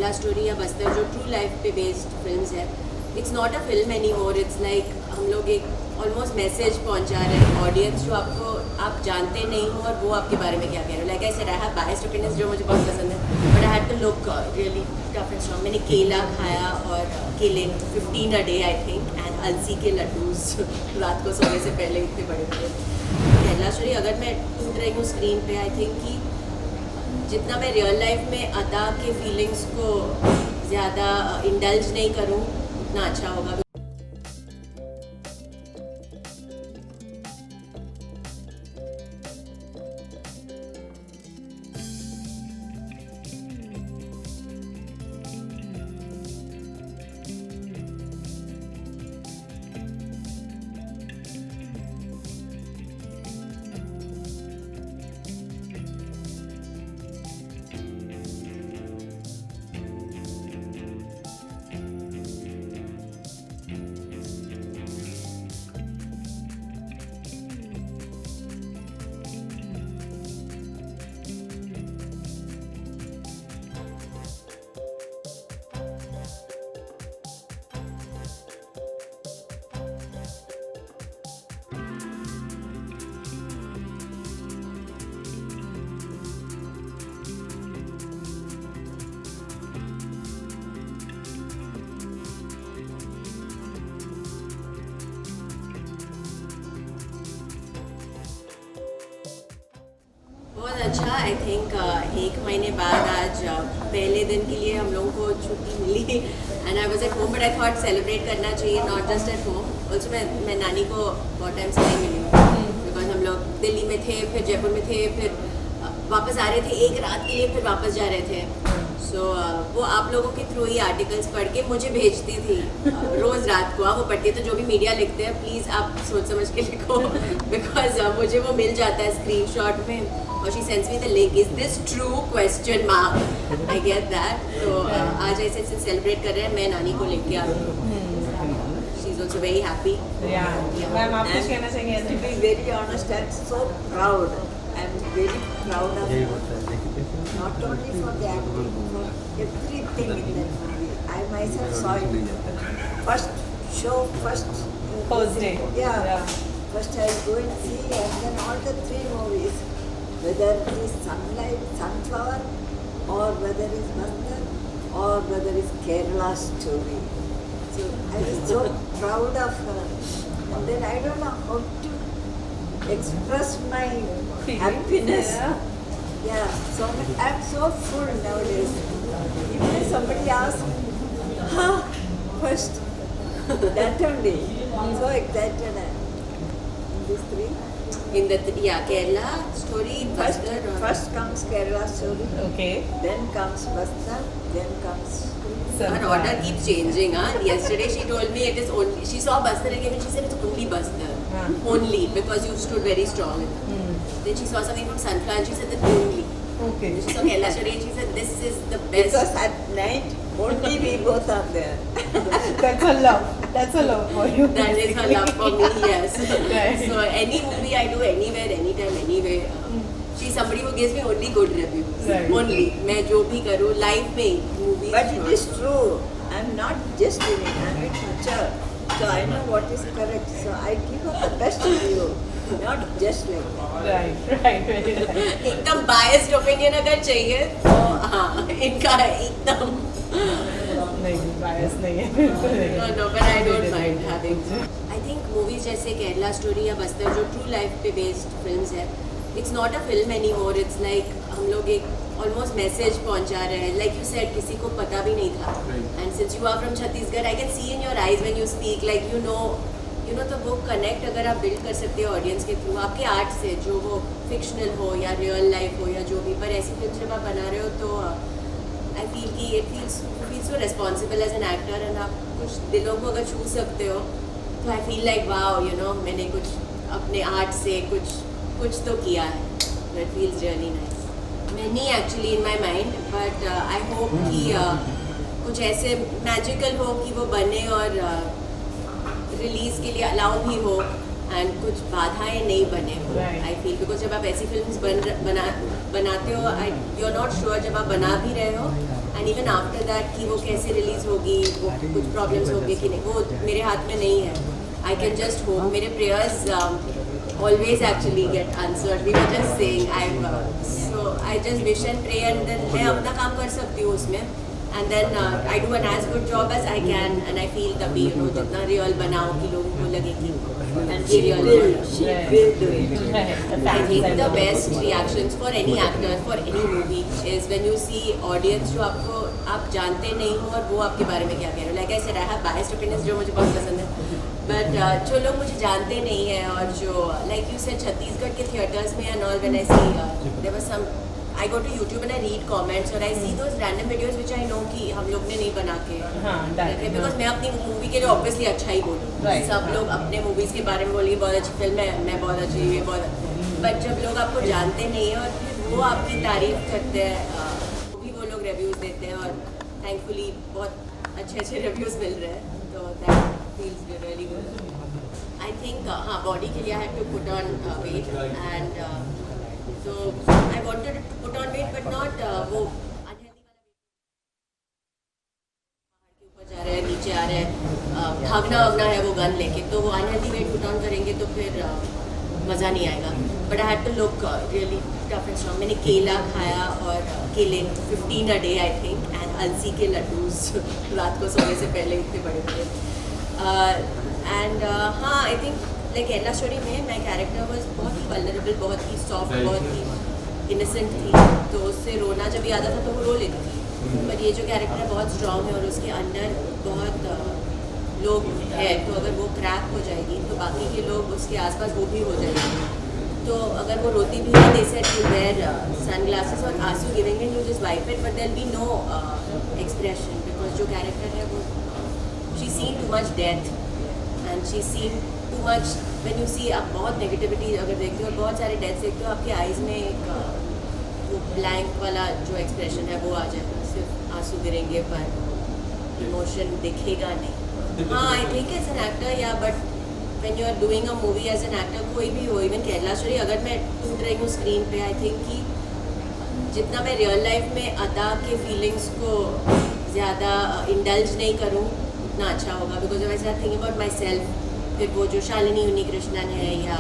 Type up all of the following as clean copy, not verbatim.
Kerala story या बस्तर जो true life पे बेस्ड फिल्म्स है, it's not a film any more, it's like हम लोग एक ऑलमोस्ट मैसेज पहुंचा रहे हैं ऑडियंस जो आपको आप जानते नहीं हो और वो आपके बारे में क्या कह रहे हो. Like I said I have biased opinions जो मुझे बहुत पसंद है, but I had to look really tough and strong. मैंने केला खाया और केले 15 a day I think, and अलसी के लड्डूस रात को सोने से पहले इतने बड़े बड़े. केरला स्टोरी अगर मैं टूट रही हूँ स्क्रीन पे, आई थिंक कि जितना मैं रियल लाइफ में अदा के फीलिंग्स को ज़्यादा इंडल्ज नहीं करूँ उतना अच्छा होगा. बहुत अच्छा. आई थिंक 1 महीने बाद आज पहले दिन के लिए हम लोगों को छुट्टी मिली and I was at home, but I thought celebrate करना चाहिए not just at home. Also मैं नानी को बहुत टाइम से नहीं मिली हूँ बिकॉज हम लोग दिल्ली में थे, फिर जयपुर में थे, फिर वापस आ रहे थे एक रात के लिए, फिर वापस जा रहे थे. सो वो आप लोगों के थ्रू ही आर्टिकल्स पढ़ के मुझे भेजती थी रोज़ रात को. वो पढ़ती है तो जो भी मीडिया लिखते हैं प्लीज़ आप सोच समझ के लिखो बिकॉज मुझे वो मिल जाता है स्क्रीनशॉट में. और she sends me the link, is this true question mark. I get that. तो आज ऐसे सेलिब्रेट कर रहे हैं. मैं नानी को लेके आ रही हूँ. She is also very happy. Ma'am आप कुछ कहना चाहेंगे? To be very honest, I'm so proud. I'm very proud of you. Not only for the acting, for everything in that movie. I myself saw it. First show, First day. Yeah. First I go and see, and then all the 3 movies, whether it is Sunlight, Sunflower, or whether it is Bastar, or whether it is Kerala Story. So I was so proud of her. And then I don't know how to express my happiness. Yeah, so I'm so full nowadays. Even if somebody asks, first, that only. So excited I am. In these 3. In the Kerala story, Bastar. First comes Kerala Story. Okay. Then comes Bastar. Then comes. Her order keeps changing. Yesterday she told me it is only. She saw Bastar again and she said it's only Bastar. Only because you stood very strong. Then she saw something from Sunflower and she said that only. Okay. Then she saw Kerala story and she said this is the best. Because at night only we both are there. That's a love. That's a love for you. That is her love for me, yes. Right. So any movie I do anywhere, anytime, anywhere. She's somebody who gives me only good reviews. Right. Only. मैं जो भी करूँ life में movies. But it is true. I'm not just in it. I'm a teacher. So I know what is correct. So I give her the best review. Not just like that. Right. Very right. एकदम biased opinion अगर चाहिए तो हाँ इनका एकदम नहीं, bias नहीं है, बिल्कुल नहीं. no, but I don't mind having. I think movies जैसे केरला स्टोरी या बस्तर जो ट्रू लाइफ पे बेस्ड फिल्म्स है, it's not a film any more. It's like हम लोग एक ऑलमोस्ट मैसेज पहुंचा रहे हैं. लाइक यू सेड किसी को पता भी नहीं था. And since you are from Chhattisgarh I can see in your eyes when you speak like you know तो वो कनेक्ट अगर आप बिल्ड कर सकते हो ऑडियंस के थ्रू आपके आर्ट से, जो वो फिक्शनल हो या रियल लाइफ हो या जो भी. पर ऐसी फिल्म जब आप बना रहे हो तो आई फील कि it feels so responsible as an actor. And आप कुछ दिलों को अगर छू सकते हो तो आई फील लाइक वाओ मैंने कुछ अपने आर्ट से कुछ तो किया है. It feels really nice. Many actually in my mind, but I hope कि कुछ ऐसे मैजिकल हो कि वो बने और रिलीज के लिए अलाउ भी हो एंड कुछ बाधाएं नहीं बने हो. आई फील बिकॉज जब आप ऐसी फिल्म्स बनाते हो यू आर नॉट श्योर जब आप बना भी रहे हो एंड इवन आफ्टर दैट कि वो कैसे रिलीज होगी, वो कुछ प्रॉब्लम्स होंगे कि नहीं, वो मेरे हाथ में नहीं है. I can just hope. मेरे prayers always actually get answered. We were just saying so I just wish and pray and then मैं अपना काम कर सकती हूँ उसमें, and then I do an as good job as I can and I feel तभी जितना real बनाऊँ कि लोगों को लगे कि ये रियल है. I think the best reactions for any actor for any movie is when you see audience जो आपको आप जानते नहीं हो और वो आपके बारे में क्या कह रहे हो. Like I said, I have biased opinions जो मुझे बहुत पसंद है, बट जो लोग मुझे जानते नहीं हैं और जो लाइक यू सेड छत्तीसगढ़ के थिएटर्स में and all, when I see there was some, I go to YouTube and I read comments और I see those random videos which I know कि हम लोग ने नहीं बना के बिकॉज मैं अपनी मूवी के लिए ऑब्वियसली अच्छा ही बोलूँ. सब लोग अपने मूवीज़ के बारे में बोलेंगे बहुत अच्छी फिल्म है, मैं बहुत अच्छी, ये बहुत, बट जब लोग आपको जानते नहीं हैं और फिर वो आपकी तारीफ करते हैं, वो लोग रिव्यूज़ देते हैं और थैंकफुली बहुत अच्छे रिव्यूज़ मिल रहे हैं, तो that feels really good. I think body के लिए I had to put on weight and so I wanted to put on weight but not वो unhealthy वाला weight. पहाड़ के ऊपर जा रहे हैं, नीचे आ रहे हैं, भागना है वो गन लेके, तो वो unhealthy weight put on करेंगे तो फिर मज़ा नहीं आएगा. But I had to look really tough and strong. मैंने केला खाया और केले 15 a day I think and अलसी के लड्डूस रात को सोने से पहले इतने बड़े. हाँ, I think like Kerala story में माई कैरेक्टर वॉज बहुत ही वल्नरेबल, बहुत ही सॉफ्ट, बहुत ही इनोसेंट थी, तो उससे रोना जब भी आता था तो वो रो लेती थी. पर ये जो कैरेक्टर बहुत स्ट्रॉन्ग है और उसके अंदर बहुत लोग हैं, तो अगर वो क्रैक हो जाएगी तो बाकी के लोग उसके आसपास वो भी हो जाएंगे. तो अगर वो रोती भी है, they said you wear sunglasses और आंसू गिरेंगे, you just wipe it, but there be no expression, because जो कैरेक्टर है वो she seen too much death and she seen too much. when you see आप बहुत नेगेटिविटी अगर देखते हो और बहुत सारे डेथ देखते हो, आपके आइज़ में एक वो ब्लैंक वाला जो एक्सप्रेशन है वो आ जाएगा, सिर्फ आंसू गिरेंगे पर इमोशन दिखेगा नहीं. हाँ, I think as an actor या but when you are doing a movie as an actor, कोई भी हो, इवन केरला स्टोरी, अगर मैं टूट रही हूँ स्क्रीन पे, आई थिंक कि जितना मैं रियल लाइफ में अदा के फीलिंग्स को ज़्यादा इंडल्ज नहीं करूँ उतना अच्छा होगा. Because I was thinking about my self, फिर वो जो शालिनी उन्नीकृष्णन है या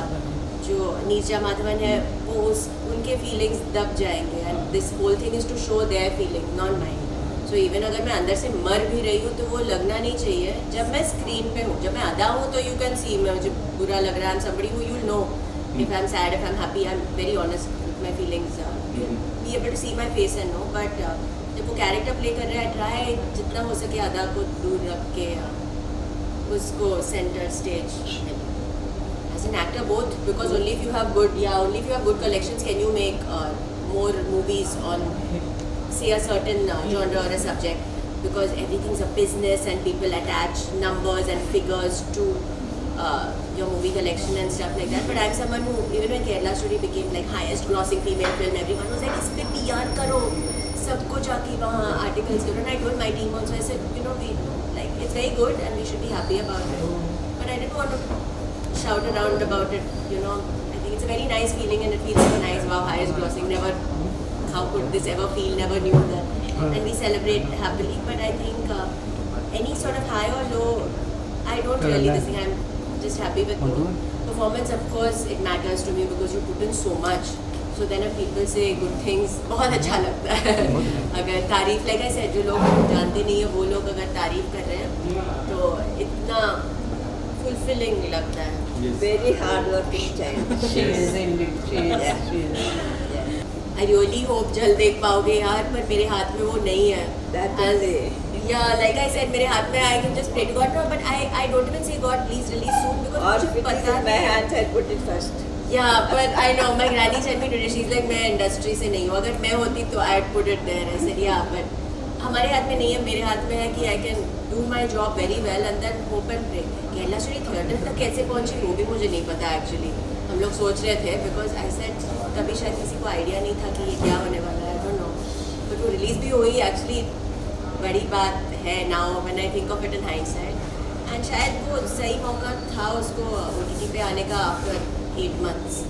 जो नीरजा माधवन है, वो उनके फीलिंग्स दब जाएंगे and this whole thing is to show their feeling not mind. So even अगर मैं अंदर से मर भी रही हूँ तो वो लगना नहीं चाहिए जब मैं स्क्रीन पे हूँ. जब मैं अदा हूँ तो यू कैन सी मुझे बुरा लग रहा है, I am somebody who you know if I am sad, if I am happy, I am very honest with my feelings, be able to see my face and know. But जब वो character play कर रहा है, try जितना हो सके अदा को दूर रख के उसको centre stage as an actor both, because only if you have good collections can you make more movies on say a certain genre or a subject, because everything's a business and people attach numbers and figures to your movie collection and stuff like that. But I'm someone who, even when Kerala Story became like highest grossing female film, everyone was like, इस पे PR करो, सबको जाके वहाँ articles करो. And I told my team also, I said, you know, we like it's very good and we should be happy about it. But I didn't want to shout around about it, you know. I think it's a very nice feeling and it feels so nice. Wow, highest grossing, never. How could this ever feel? Never knew that. And we celebrate happily. But I think any sort of high or low, I don't really this thing. I'm just happy with both. Performance, of course, it matters to me because you put in so much. So then if people say good things, बहुत अच्छा लगता है. अगर तारीफ, like I said, जो लोग जानते नहीं है वो लोग अगर तारीफ कर रहे हैं तो इतना fulfilling लगता है. Very hard working child. She is indeed. She is. I really hope जल्द देख पाओगे यार, पर मेरे हाथ में वो नहीं है. That is it. Yeah, like I said, मेरे हाथ में I can just pray to God, no, but I don't even say God please release soon because Or मुझे if it is पता in my hands, I put it first. Yeah, but I know my granny said me today, she's like मैं industry से नहीं हूँ, अगर मैं होती तो I'd put it there. I said yeah, but हमारे हाथ में नहीं है, मेरे हाथ में है कि I can do my job very well and then hope and pray. Kerala story theatre तक कैसे पहुँची वो भी मुझे नहीं पता एक्चुअली. हम लोग सोच रहे थे बिकॉज आई सेड तभी शायद किसी को आइडिया नहीं था कि ये क्या होने वाला है, आई डोंट नो. बट वो रिलीज़ भी हुई एक्चुअली, बड़ी बात है now when I think of it in hindsight. And शायद वो सही मौका था उसको OTT पे आने का after 8 months.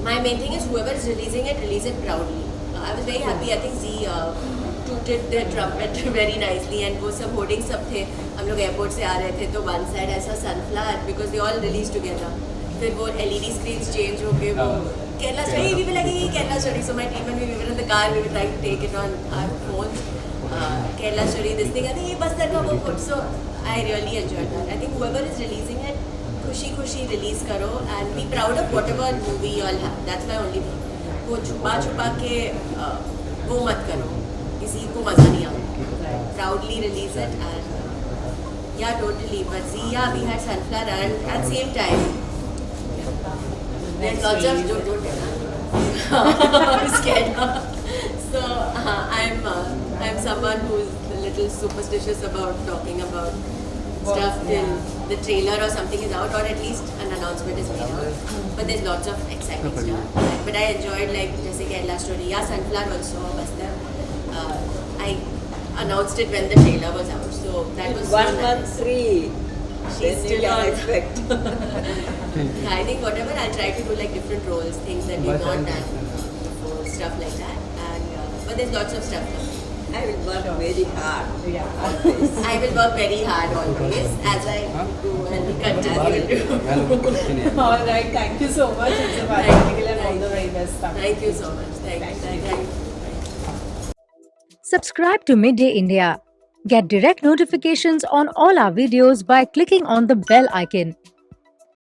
My main thing is whoever is releasing it, release it proudly. I was very happy. I think Z 2 executed their trumpet very nicely and वो सब होर्डिंग सब थे. हम लोग एयरपोर्ट से आ रहे थे तो one side ऐसा sunflower because they all released together. फिर वो LED screens change हो गए वो Kerala story we were like ये Kerala story. So my team and we were in the car, we were trying to take it on our phones. Kerala story, this thing. I think ये बस्तर का वो food. So I really enjoyed that. I think whoever is releasing it, खुशी release करो and be proud of whatever movie you all have. That's my only thing. वो छुपा के वो मत करो. किसी को मजा नहीं आता. Proudly release it and yeah, totally. But see, yeah, we had sunflower and at same time. There's lots of I'm scared. So I'm someone who's a little superstitious about talking about stuff till the trailer or something is out or at least an announcement is made out. But there's lots of exciting stuff. But I enjoyed like just a Kerala story. Yeah, sunflower also. Bastar. I announced it when the trailer was out. So that was 1 so month nice. free. She's Then you still can on. expect. I think whatever I'll try to do like different roles, things that we've not done before, stuff like that. And but there's lots of stuff. I will work very hard. Yeah. Always. I will work very hard always as I do and continue to do. All right. Thank you so much. It's a biographical and all the very best stuff. Thank you so much. Thank you. Subscribe to Midday India. Get direct notifications on all our videos by clicking on the bell icon.